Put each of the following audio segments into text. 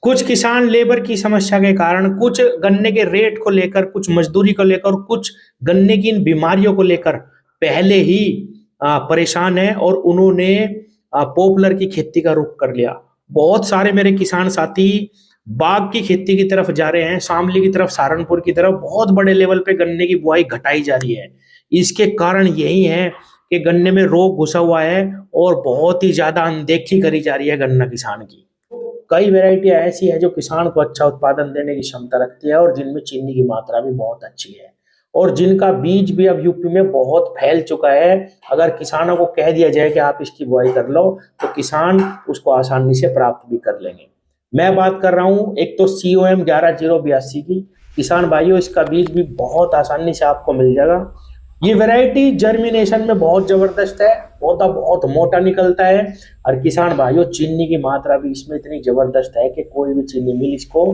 कुछ किसान लेबर की समस्या के कारण, कुछ गन्ने के रेट को लेकर, कुछ मजदूरी को लेकर, कुछ गन्ने की इन बीमारियों को लेकर पहले ही परेशान हैं और उन्होंने पॉपुलर की खेती का रुख कर लिया। बहुत सारे मेरे किसान साथी बाग की खेती की तरफ जा रहे हैं, शामली की तरफ, सहारनपुर की तरफ बहुत बड़े लेवल पे गन्ने की बुआई घटाई जा रही है। इसके कारण यही है कि गन्ने में रोग घुसा हुआ है और बहुत ही ज्यादा अनदेखी करी जा रही है गन्ना किसान की। कई वैरायटी ऐसी है जो किसान को अच्छा उत्पादन देने की क्षमता रखती है और जिनमें चीनी की मात्रा भी बहुत अच्छी है और जिनका बीज भी अब यूपी में बहुत फैल चुका है। अगर किसानों को कह दिया जाए कि आप इसकी बुआई कर लो तो किसान उसको आसानी से प्राप्त भी कर लेंगे। मैं बात कर रहा हूँ एक तो COM 11082 की। किसान भाइयों, इसका बीज भी बहुत आसानी से आपको मिल जाएगा। ये वैरायटी जर्मिनेशन में बहुत जबरदस्त है, पौधा बहुत मोटा निकलता है और किसान भाइयों चीनी की मात्रा भी इसमें इतनी जबरदस्त है कि कोई भी चीनी मिल इसको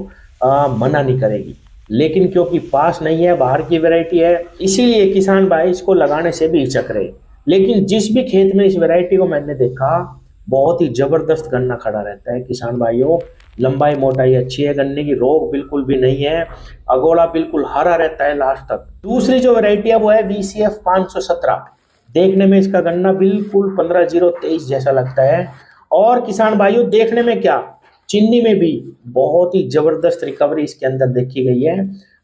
मना नहीं करेगी। लेकिन क्योंकि पास नहीं है, बाहर की वैरायटी है, इसीलिए किसान भाई इसको लगाने से भी हिचक रहे। लेकिन जिस भी खेत में इस वैरायटी को मैंने देखा, बहुत ही जबरदस्त गन्ना खड़ा रहता है किसान भाइयों। लंबाई मोटाई अच्छी है गन्ने की, रोग बिल्कुल भी नहीं है, अगोला बिल्कुल हरा रहता है लास्ट तक। दूसरी जो वैरायटी है वो है VCF 517। देखने में इसका गन्ना बिल्कुल 15023 जैसा लगता है और किसान भाइयों देखने में क्या, चीनी में भी बहुत ही जबरदस्त रिकवरी इसके अंदर देखी गई है।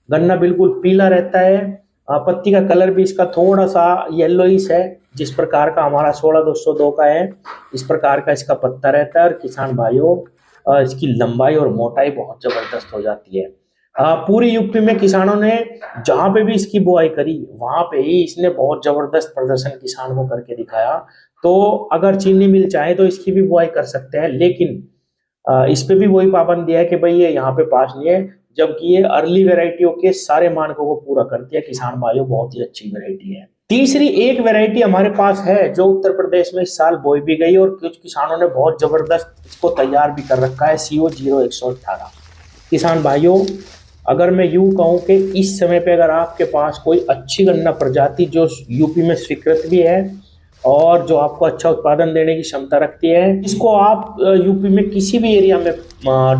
गन्ना बिल्कुल पीला रहता है, पत्ती का कलर भी इसका थोड़ा सा येलोइश है, जिस प्रकार का हमारा 16202 का है इस प्रकार का इसका पत्ता रहता है। और किसान भाइयों इसकी लंबाई और मोटाई बहुत जबरदस्त हो जाती है। पूरी यूपी में किसानों ने जहां पे भी इसकी बुआई करी वहां पे ही इसने बहुत जबरदस्त प्रदर्शन किसान को करके दिखाया। तो अगर चीनी मिल चाहे तो इसकी भी बुआई कर सकते हैं, लेकिन इस पे भी वही पाबंदी है कि भाई ये यहाँ पे पास नहीं है, जबकि ये अर्ली वेराइटियों के सारे मानकों को पूरा करती है। किसान भाइयों बहुत ही अच्छी वेराइटी है। तीसरी एक वैरायटी हमारे पास है जो उत्तर प्रदेश में इस साल बोई भी गई और कुछ किसानों ने बहुत जबरदस्त इसको तैयार भी कर रखा है, CO 0118। किसान भाइयों, अगर मैं यूं कहूं कि इस समय पे अगर आपके पास कोई अच्छी गन्ना प्रजाति जो यूपी में स्वीकृत भी है और जो आपको अच्छा उत्पादन देने की क्षमता रखती है, इसको आप यूपी में किसी भी एरिया में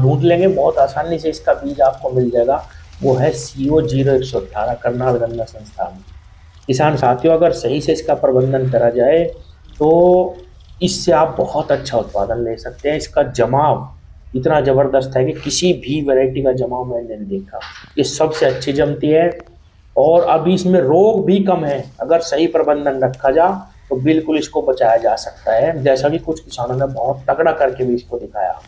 ढूंढ लेंगे, बहुत आसानी से इसका बीज आपको मिल जाएगा। वो है CO 0118 करनाल गन्ना संस्थान। किसान साथियों, अगर सही से इसका प्रबंधन करा जाए तो इससे आप बहुत अच्छा उत्पादन ले सकते हैं। इसका जमाव इतना ज़बरदस्त है कि किसी भी वैरायटी का जमाव मैंने नहीं देखा, ये सबसे अच्छी जमती है और अभी इसमें रोग भी कम है। अगर सही प्रबंधन रखा जा तो बिल्कुल इसको बचाया जा सकता है, जैसा कि कुछ किसानों ने बहुत तगड़ा करके भी इसको दिखाया।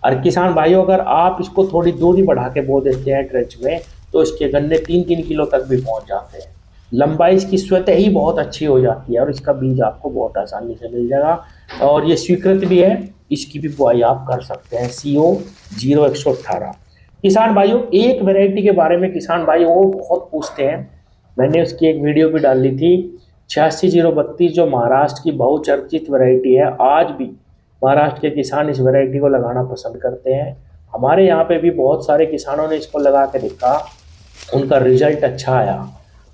और किसान भाइयों, अगर आप इसको थोड़ी दूरी बढ़ा के बो देते हैं ट्रेंच में तो इसके गन्ने 3-3 किलो तक भी पहुंच जाते हैं। लंबाई इसकी स्वतः ही बहुत अच्छी हो जाती है और इसका बीज आपको बहुत आसानी से मिल जाएगा और ये स्वीकृत भी है, इसकी भी बुआई आप कर सकते हैं, CO 0118। किसान भाइयों, एक वैरायटी के बारे में किसान भाई वो बहुत पूछते हैं, मैंने उसकी एक वीडियो भी डाली थी, 86-032 जो महाराष्ट्र की बहुचर्चित वैरायटी है। आज भी महाराष्ट्र के किसान इस वैरायटी को लगाना पसंद करते हैं। हमारे यहाँ पे भी बहुत सारे किसानों ने इसको लगा के देखा, उनका रिजल्ट अच्छा आया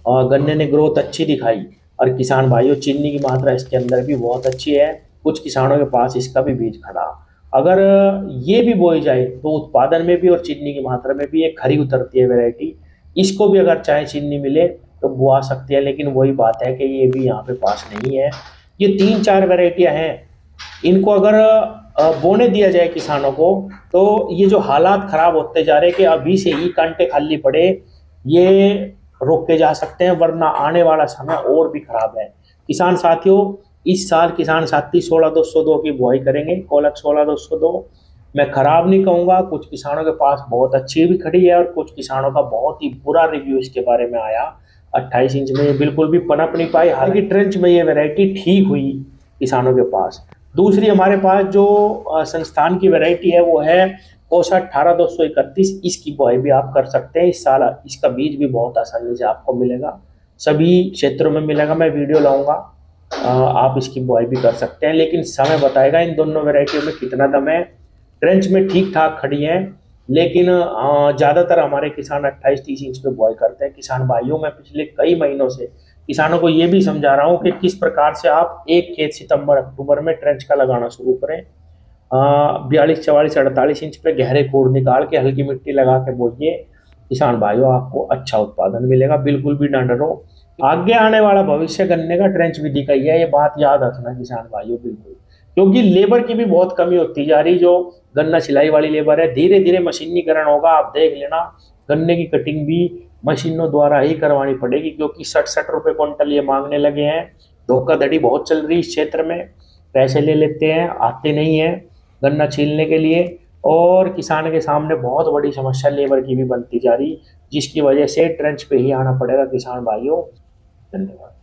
और गन्ने ने ग्रोथ अच्छी दिखाई। और किसान भाइयों, चीनी की मात्रा इसके अंदर भी बहुत अच्छी है, कुछ किसानों के पास इसका भी बीज खड़ा। अगर ये भी बोई जाए तो उत्पादन में भी और चीनी की मात्रा में भी एक खरी उतरती है वैरायटी। इसको भी अगर चाहे चीनी मिले तो बुआ सकती है, लेकिन वही बात है कि ये भी यहाँ पे पास नहीं है। ये 3-4 वैरायटियाँ हैं, इनको अगर बोने दिया जाए किसानों को तो ये जो हालात खराब होते जा रहे हैं कि अभी से ही कांटे खाली पड़े, ये रोके जा सकते हैं, वरना आने वाला समय और भी खराब है। किसान साथियों, इस साल किसान साथी 16202 की बुआई करेंगे, कोलक 16202। मैं खराब नहीं कहूँगा, कुछ किसानों के पास बहुत अच्छी भी खड़ी है और कुछ किसानों का बहुत ही बुरा रिव्यू इसके बारे में आया। 28 इंच में ये बिल्कुल भी पनप नहीं पाई, हालांकि ट्रेंच में ये वैरायटी ठीक हुई किसानों के पास। दूसरी हमारे पास जो संस्थान की वैरायटी है वो है कोसा 18231। इसकी बुआई भी आप कर सकते हैं। इस साल इसका बीज भी बहुत आसानी से आपको मिलेगा, सभी क्षेत्रों में मिलेगा, मैं वीडियो लाऊंगा, आप इसकी बुआई भी कर सकते हैं। लेकिन समय बताएगा इन दोनों वैरायटियों में कितना दम है। ट्रेंच में ठीक ठाक खड़ी हैं, लेकिन ज़्यादातर हमारे किसान 28-30 इंच पे बुआई करते हैं। किसान भाइयों, मैं पिछले कई महीनों से किसानों को ये भी समझा रहा हूँ कि किस प्रकार से आप एक खेत सितंबर अक्टूबर में ट्रेंच का लगाना शुरू करें 42-44-48 इंच पे गहरे कोड़ निकाल के हल्की मिट्टी लगा के बोइए। किसान भाइयों, आपको अच्छा उत्पादन मिलेगा, बिल्कुल भी ना डरो। आगे आने वाला भविष्य गन्ने का ट्रेंच विधि का ही है, ये बात याद रखना किसान भाइयों बिल्कुल। क्योंकि लेबर की भी बहुत कमी होती जा रही, जो गन्ना छिलाई वाली लेबर है, धीरे धीरे मशीनीकरण होगा, आप देख लेना। गन्ने की कटिंग भी मशीनों द्वारा ही करवानी पड़ेगी, क्योंकि 60-60 रुपए क्विंटल ये मांगने लगे हैं। धोखाधड़ी बहुत चल रही इस क्षेत्र में, पैसे ले लेते हैं, आते नहीं है गन्ना छीलने के लिए। और किसान के सामने बहुत बड़ी समस्या लेबर की भी बनती जा रही, जिसकी वजह से ट्रेंच पे ही आना पड़ेगा किसान भाइयों। धन्यवाद।